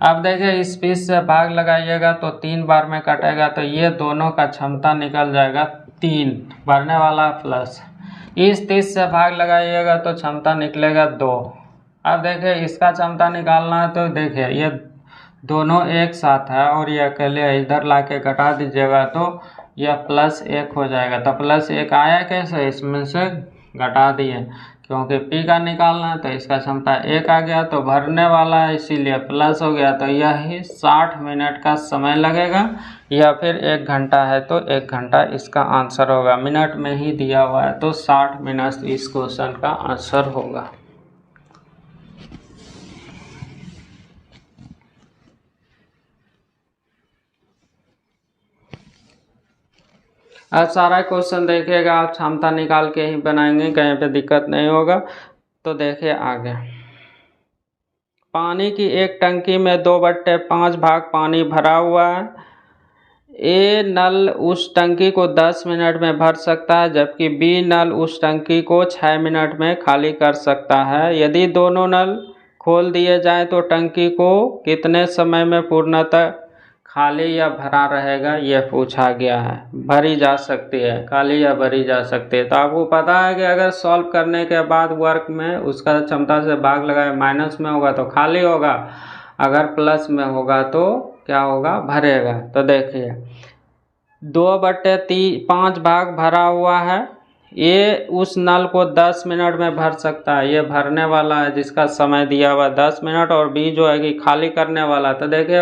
अब देखिए इस 20 से भाग लगाइएगा तो 3 बार में कटेगा तो ये दोनों का क्षमता निकल जाएगा 3, भरने वाला प्लस। इस 30 से भाग लगाइएगा तो क्षमता निकलेगा 2। अब देखिए इसका क्षमता निकालना है तो देखिए ये दोनों एक साथ है और ये अकेले इधर लाके घटा दीजिएगा तो यह +1 हो जाएगा। तो +1 आया कैसे, इसमें से घटा दिए, क्योंकि पी का निकालना है तो इसका क्षमता 1 आ गया तो भरने वाला है इसीलिए प्लस हो गया। तो यही 60 मिनट का समय लगेगा, या फिर 1 घंटा है तो 1 घंटा इसका आंसर होगा। मिनट में ही दिया हुआ है तो 60 मिनट इस क्वेश्चन का आंसर होगा। अब सारा क्वेश्चन देखिएगा, आप क्षमता निकाल के ही बनाएंगे, कहीं पे दिक्कत नहीं होगा। तो देखिए आगे, पानी की एक टंकी में 2/5 भाग पानी भरा हुआ है। ए नल उस टंकी को 10 मिनट में भर सकता है, जबकि बी नल उस टंकी को 6 मिनट में खाली कर सकता है। यदि दोनों नल खोल दिए जाएं तो टंकी को कितने समय में पूर्णतः खाली या भरा रहेगा, यह पूछा गया है। भरी जा सकती है, खाली या भरी जा सकती है। तो आपको पता है कि अगर सॉल्व करने के बाद वर्क में उसका क्षमता से भाग लगाए, माइनस में होगा तो खाली होगा, अगर प्लस में होगा तो क्या होगा, भरेगा। तो देखिए 2/5 भाग भरा हुआ है, ये उस नल को 10 मिनट में भर सकता है, ये भरने वाला है जिसका समय दिया हुआ 10 मिनट, और बी जो है कि खाली करने वाला। तो देखिए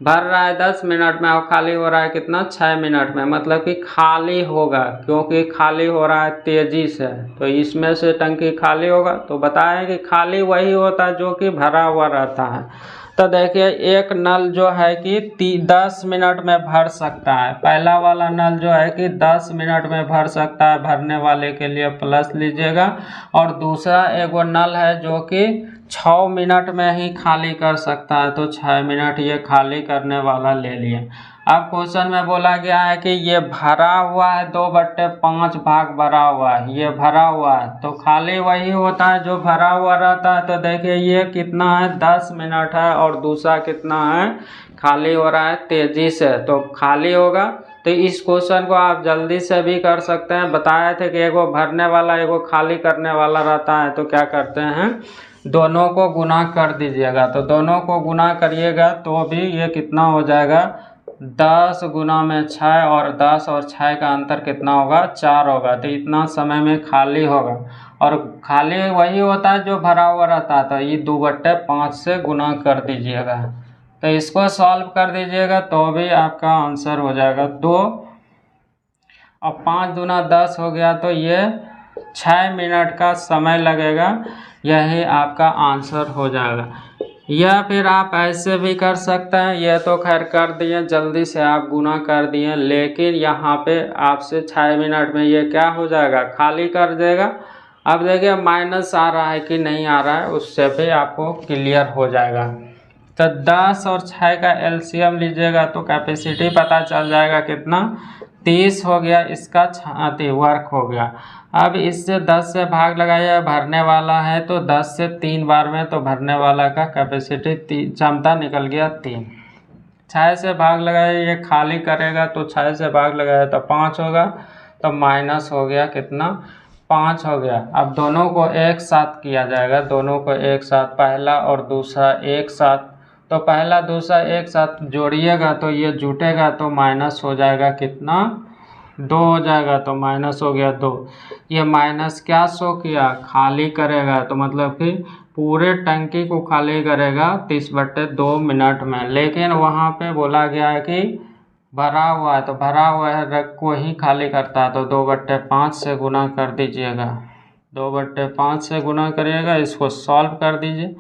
भर रहा है 10 मिनट में और खाली हो रहा है कितना, 6 मिनट में, मतलब कि खाली होगा, क्योंकि खाली हो रहा है तेजी से, तो इसमें से टंकी खाली होगा। तो बताएं कि खाली वही होता है जो कि भरा हुआ रहता है। तो देखिए एक नल जो है कि 10 मिनट में भर सकता है, पहला वाला नल जो है कि 10 मिनट में भर सकता है, भरने वाले के लिए प्लस लीजिएगा। और दूसरा एगो नल है जो कि 6 मिनट में ही खाली कर सकता है, तो 6 मिनट ये खाली करने वाला ले लिए। अब क्वेश्चन में बोला गया है कि ये भरा हुआ है, 2/5 भाग भरा हुआ है, ये भरा हुआ है, तो खाली वही होता है जो भरा हुआ रहता है। तो देखिए ये कितना है, 10 मिनट है, और दूसरा कितना है, खाली हो रहा है तेजी से, तो खाली होगा। तो इस क्वेश्चन को आप जल्दी से भी कर सकते हैं। बताए थे कि एगो भरने वाला एगो खाली करने वाला रहता है, तो क्या करते हैं, दोनों को गुना कर दीजिएगा। तो दोनों को गुना करिएगा तो भी ये कितना हो जाएगा, 10 गुना में 6, और 10 और 6 का अंतर कितना होगा, 4 होगा। तो इतना समय में खाली होगा, और खाली वही होता है जो भरा हुआ रहता है। तो ये 2/5 से गुना कर दीजिएगा, तो इसको सॉल्व कर दीजिएगा तो भी आपका आंसर हो जाएगा 2, और 5 दूना 10 हो गया, तो ये 6 मिनट का समय लगेगा, यही आपका आंसर हो जाएगा। या फिर आप ऐसे भी कर सकते हैं, ये तो खैर कर दिए, जल्दी से आप गुना कर दिए, लेकिन यहाँ पे आपसे 6 मिनट में ये क्या हो जाएगा, खाली कर देगा। अब देखिए माइनस आ रहा है कि नहीं आ रहा है, उससे भी आपको क्लियर हो जाएगा। तो 10 और 6 का एलसीएम लीजिएगा तो कैपेसिटी पता चल जाएगा कितना, 30 हो गया, इसका 36 वर्क हो गया। अब इससे 10 से भाग लगाया, भरने वाला है तो 10 से 3 बार में, तो भरने वाला का कैपेसिटी क्षमता निकल गया 3। 6 से भाग लगाया, ये खाली करेगा तो 6 से भाग लगाया तो 5 होगा, तो माइनस हो गया कितना, 5 हो गया। अब दोनों को एक साथ किया जाएगा, दोनों को एक साथ, पहला और दूसरा एक साथ, तो पहला दूसरा एक साथ जोड़िएगा तो ये जुटेगा तो माइनस हो जाएगा कितना, 2 हो जाएगा, तो माइनस हो गया 2। ये माइनस क्या शो किया, खाली करेगा, तो मतलब कि पूरे टंकी को खाली करेगा 30/2 मिनट में। लेकिन वहाँ पे बोला गया है कि भरा हुआ है, तो भरा हुआ है रग को ही खाली करता है, तो 2/5 से गुना कर दीजिएगा, 2/5 से गुना करिएगा, इसको सॉल्व कर दीजिए,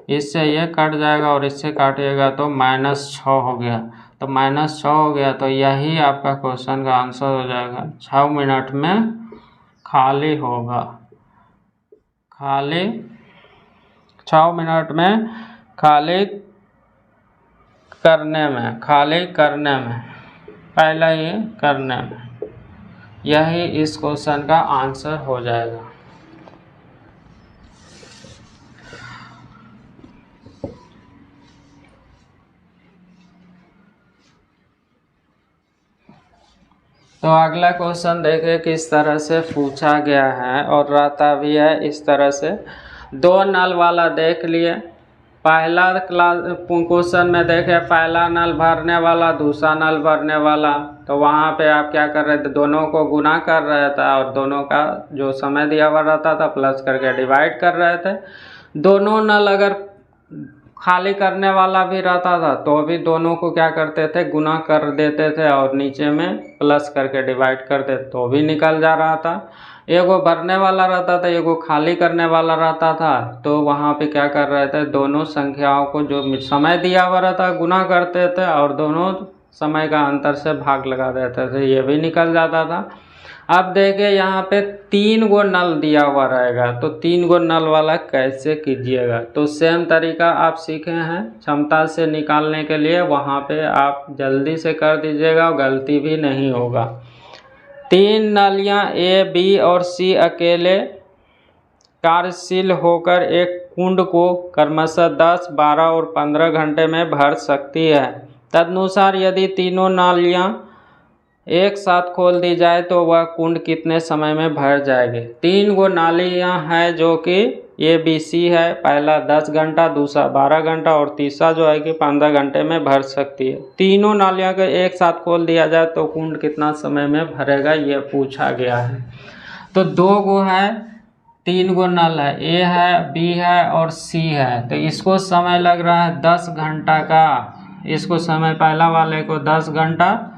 इससे ये कट जाएगा और इससे काटिएगा तो -6 हो गया। तो -6 हो गया, तो यही आपका क्वेश्चन का आंसर हो जाएगा। 6 मिनट में खाली होगा, खाली 6 मिनट में खाली करने में, खाली करने में, पहला ये करने में, यही इस क्वेश्चन का आंसर हो जाएगा। तो अगला क्वेश्चन देखिए किस तरह से पूछा गया है और रहता भी है इस तरह से। 2 नल वाला देख लिए, पहला क्वेश्चन में देखे पहला नल भरने वाला, दूसरा नल भरने वाला, तो वहाँ पे आप क्या कर रहे थे, दोनों को गुना कर रहे थे और दोनों का जो समय दिया हुआ रहता था प्लस करके डिवाइड कर रहे थे। दोनों नल अगर खाली करने वाला भी रहता था तो भी दोनों को क्या करते थे, गुना कर देते थे और नीचे में प्लस करके डिवाइड कर देते, तो भी निकल जा रहा था। एगो भरने वाला रहता था, एगो खाली करने वाला रहता था, तो वहाँ पे क्या कर रहे थे, दोनों संख्याओं को जो समय दिया हुआ रहता गुना करते थे और दोनों समय का अंतर से भाग लगा देते थे, ये भी निकल जाता था। अब देखिए यहाँ पे 3 गो नल दिया हुआ रहेगा, तो 3 गो नल वाला कैसे कीजिएगा, तो सेम तरीका आप सीखे हैं क्षमता से निकालने के लिए, वहाँ पे आप जल्दी से कर दीजिएगा और गलती भी नहीं होगा। 3 नलियाँ ए, बी और सी अकेले कार्यशील होकर एक कुंड को क्रमशः 10, 12 और 15 घंटे में भर सकती है। तदनुसार यदि तीनों नालियाँ एक साथ खोल दी जाए तो वह कुंड कितने समय में भर जाएगी। 3 गो नालियाँ हैं जो कि ए बी सी है, पहला 10 घंटा, दूसरा 12 घंटा और तीसरा जो है कि 15 घंटे में भर सकती है। तीनों नालियाँ को एक साथ खोल दिया जाए तो कुंड कितना समय में भरेगा, ये पूछा गया है। तो 2 गो है, 3 गो नल है, ए है, बी है और सी है, तो इसको समय लग रहा है 10 घंटा का। इसको समय पहला वाले को 10 घंटा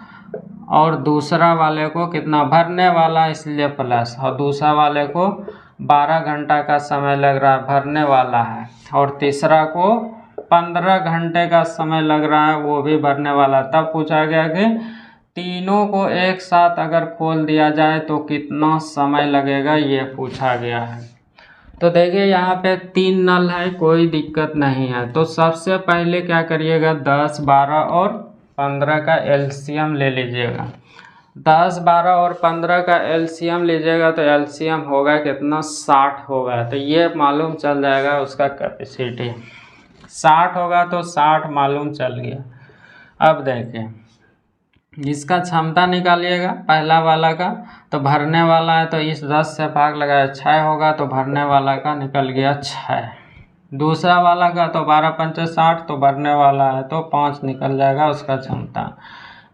और दूसरा वाले को कितना, भरने वाला इसलिए प्लस, और दूसरा वाले को 12 घंटा का समय लग रहा है, भरने वाला है, और तीसरा को 15 घंटे का समय लग रहा है, वो भी भरने वाला। तब पूछा गया कि तीनों को एक साथ अगर खोल दिया जाए तो कितना समय लगेगा, ये पूछा गया है। तो देखिए यहाँ पे 3 नल है, कोई दिक्कत नहीं है। तो सबसे पहले क्या करिएगा, 10, 12 और 15 का एलसीएम ले लीजिएगा। 10, 12 और 15 का एलसीएम लीजिएगा तो एलसीएम होगा कितना, 60 होगा। तो ये मालूम चल जाएगा उसका कैपेसिटी 60 होगा, तो 60 मालूम चल गया। अब देखिए इसका क्षमता निकालिएगा पहला वाला का, तो भरने वाला है तो इस 10 से भाग लगाया 6 होगा, तो भरने वाला का निकल गया 6। दूसरा वाला का तो 12 पंचे 60, तो भरने वाला है तो 5 निकल जाएगा उसका क्षमता।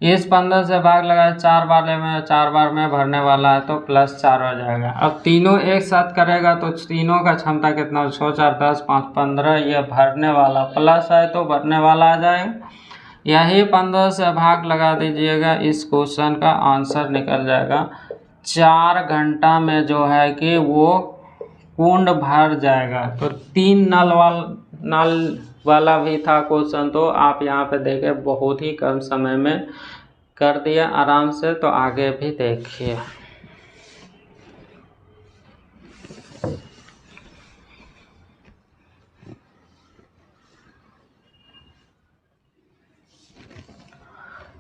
इस 15 से भाग लगाया 4 वाले में, 4 बार में भरने वाला है तो +4 हो जाएगा। अब तीनों एक साथ करेगा तो तीनों का क्षमता कितना, 6, 4, 10, 5, 15, ये भरने वाला प्लस है तो भरने वाला आ जाएगा। यही 15 से भाग लगा दीजिएगा, इस क्वेश्चन का आंसर निकल जाएगा। 4 घंटा में जो है कि वो कुंड भर जाएगा। तो 3 नल वाला भी था क्वेश्चन, तो आप यहाँ पे देखें बहुत ही कम समय में कर दिया आराम से। तो आगे भी देखिए,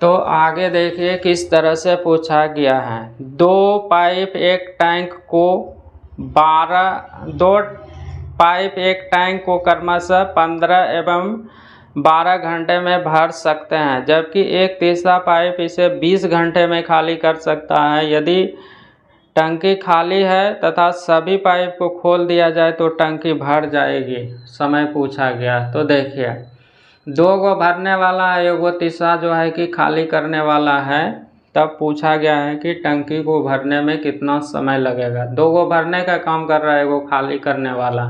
तो आगे देखिए किस तरह से पूछा गया है। 2 पाइप एक टैंक को 2 पाइप एक टैंक को क्रमशः 15 एवं 12 घंटे में भर सकते हैं, जबकि एक तीसरा पाइप इसे 20 घंटे में खाली कर सकता है। यदि टंकी खाली है तथा सभी पाइप को खोल दिया जाए तो टंकी भर जाएगी, समय पूछा गया। तो देखिए 2 गो भरने वाला है, एगो तीसरा जो है कि खाली करने वाला है। तब पूछा गया है कि टंकी को भरने में कितना समय लगेगा। 2 गो भरने का काम कर रहा है, एगो खाली करने वाला।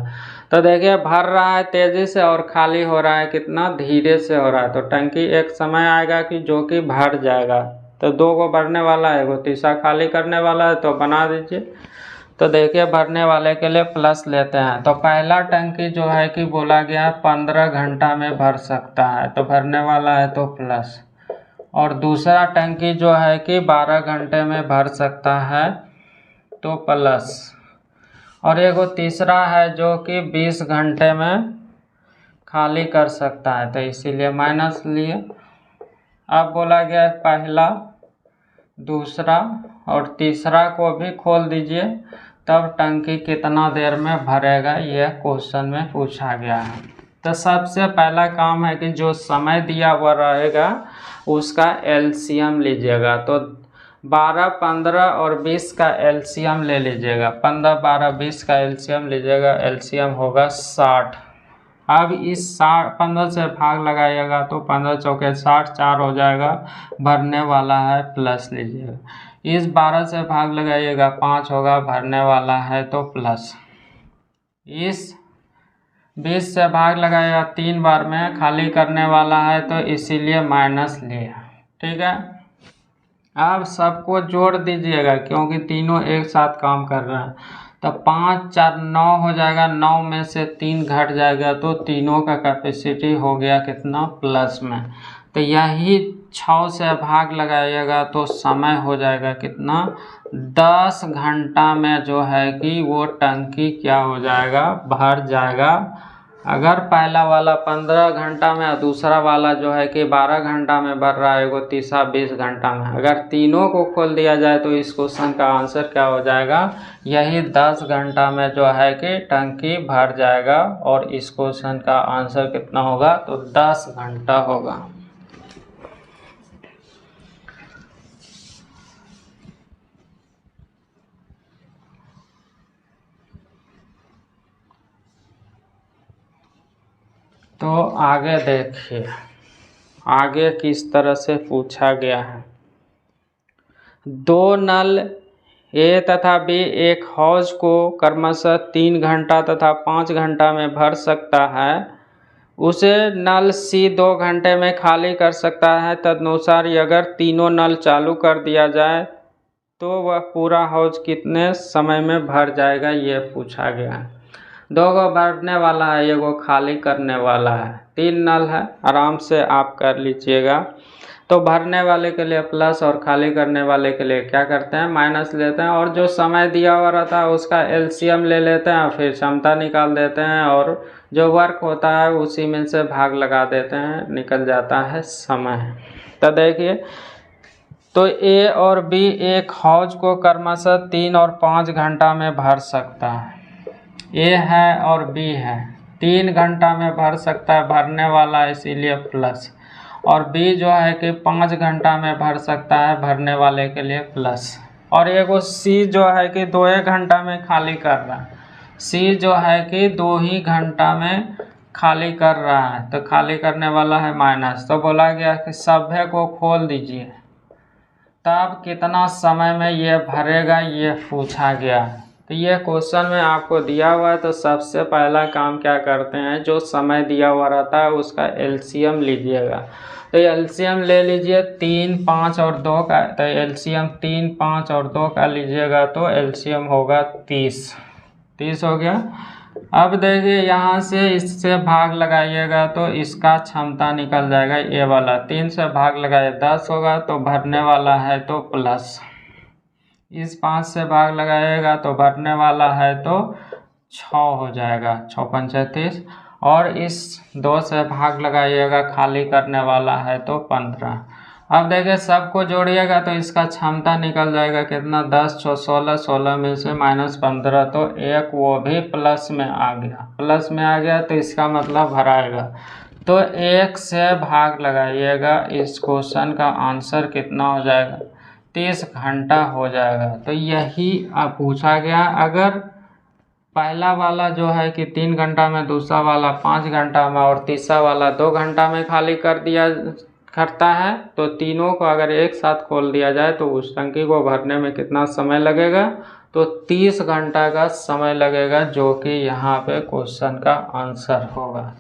तो देखिए भर रहा है तेज़ी से और खाली हो रहा है कितना धीरे से हो रहा है। तो टंकी एक समय आएगा कि जो कि भर जाएगा। तो 2 गो भरने वाला है, एगो तीसरा खाली करने वाला है, तो बना दीजिए। तो देखिए भरने वाले के लिए प्लस लेते हैं। तो पहला टंकी जो है कि बोला गया 15 घंटा में भर सकता है, तो भरने वाला है तो प्लस। और दूसरा टंकी जो है कि 12 घंटे में भर सकता है, तो प्लस। और एगो तीसरा है जो कि 20 घंटे में खाली कर सकता है, तो इसीलिए माइनस लिए। अब बोला गया है पहला, दूसरा और तीसरा को भी खोल दीजिए, तब टंकी कितना देर में भरेगा, यह क्वेश्चन में पूछा गया है। तो सबसे पहला काम है कि जो समय दिया हुआ रहेगा उसका एलसीएम लीजिएगा। तो 12, 15 और 20 का एलसीएम ले लीजिएगा। 15, 12, 20 का एलसीएम लीजिएगा, एलसीएम होगा 60। अब इस 15 से भाग लगाइएगा तो 15 चौके 60, 4 हो जाएगा, भरने वाला है प्लस लीजिएगा। इस 12 से भाग लगाइएगा, 5 होगा, भरने वाला है तो प्लस। इस 20 से भाग लगाइएगा 3 बार में, खाली करने वाला है तो इसीलिए माइनस लिया। ठीक है, अब सबको जोड़ दीजिएगा क्योंकि तीनों एक साथ काम कर रहे हैं। तो 5, 4, 9 हो जाएगा, 9 में से 3 घट जाएगा, तो तीनों का कैपेसिटी हो गया कितना प्लस में। तो यही 6 से भाग लगाइएगा तो समय हो जाएगा कितना 10 घंटा में जो है कि वो टंकी क्या हो जाएगा, भर जाएगा। अगर पहला वाला 15 घंटा में और दूसरा वाला जो है कि 12 घंटा में भर रहा है, वो तीसरा 20 घंटा में, अगर तीनों को खोल दिया जाए तो इस क्वेश्चन का आंसर क्या हो जाएगा, यही 10 घंटा में जो है कि टंकी भर जाएगा। और इस क्वेश्चन का आंसर कितना होगा, तो 10 घंटा होगा। तो आगे देखिए आगे किस तरह से पूछा गया है। 2 नल ए तथा बी एक हौज को क्रमशः 3 घंटा तथा 5 घंटा में भर सकता है। उसे नल सी 2 घंटे में खाली कर सकता है। तदनुसार अगर तीनों नल चालू कर दिया जाए तो वह पूरा हौज कितने समय में भर जाएगा, ये पूछा गया है। 2 गो भरने वाला है, एगो खाली करने वाला है, 3 नल है, आराम से आप कर लीजिएगा। तो भरने वाले के लिए प्लस और खाली करने वाले के लिए क्या करते हैं, माइनस लेते हैं। और जो समय दिया हुआ रहता है उसका एलसीएम ले लेते हैं, फिर क्षमता निकाल देते हैं, और जो वर्क होता है उसी में से भाग लगा देते हैं, निकल जाता है समय। तो देखिए, तो ए और बी एक हौज को क्रमशः 3 और 5 घंटा में भर सकता है। ए है और बी है, 3 घंटा में भर सकता है, भरने वाला इसीलिए प्लस। और बी जो है कि 5 घंटा में भर सकता है, भरने वाले के लिए प्लस। और एगो सी जो है कि 2 घंटा में खाली कर रहा है, सी जो है कि 2 ही घंटा में खाली कर रहा है, तो खाली करने वाला है माइनस। तो बोला गया कि सभ्य को खोल दीजिए, तब कितना समय में ये भरेगा, ये पूछा गया है। तो ये क्वेश्चन में आपको दिया हुआ है। तो सबसे पहला काम क्या करते हैं, जो समय दिया हुआ रहता है उसका एलसीएम लीजिएगा। तो एलसीएम ले लीजिए 3, 5 और 2 का। तो एलसीएम 3, 5 और 2 का लीजिएगा तो एलसीएम होगा 30 हो गया। अब देखिए यहाँ से इससे भाग लगाइएगा तो इसका क्षमता निकल जाएगा, ये वाला 3 से भाग लगाए 10 होगा, तो भरने वाला है तो प्लस। इस 5 से भाग लगाइएगा तो भरने वाला है तो 6 हो जाएगा, 6 5 36। और इस 2 से भाग लगाइएगा, खाली करने वाला है तो 15। अब देखिए सबको जोड़िएगा तो इसका क्षमता निकल जाएगा कितना, 10 6 16, 16 में से -15, तो एक वो भी प्लस में आ गया। प्लस में आ गया तो इसका मतलब भराएगा। तो 1 से भाग लगाइएगा, इस क्वेश्चन का आंसर कितना हो जाएगा, 30 घंटा हो जाएगा। तो यही पूछा गया। अगर पहला वाला जो है कि 3 घंटा में, दूसरा वाला 5 घंटा में और तीसरा वाला 2 घंटा में खाली करता है, तो तीनों को अगर एक साथ खोल दिया जाए तो उस टंकी को भरने में कितना समय लगेगा? तो 30 घंटा का समय लगेगा, जो कि यहाँ पे क्वेश्चन का आंसर होगा।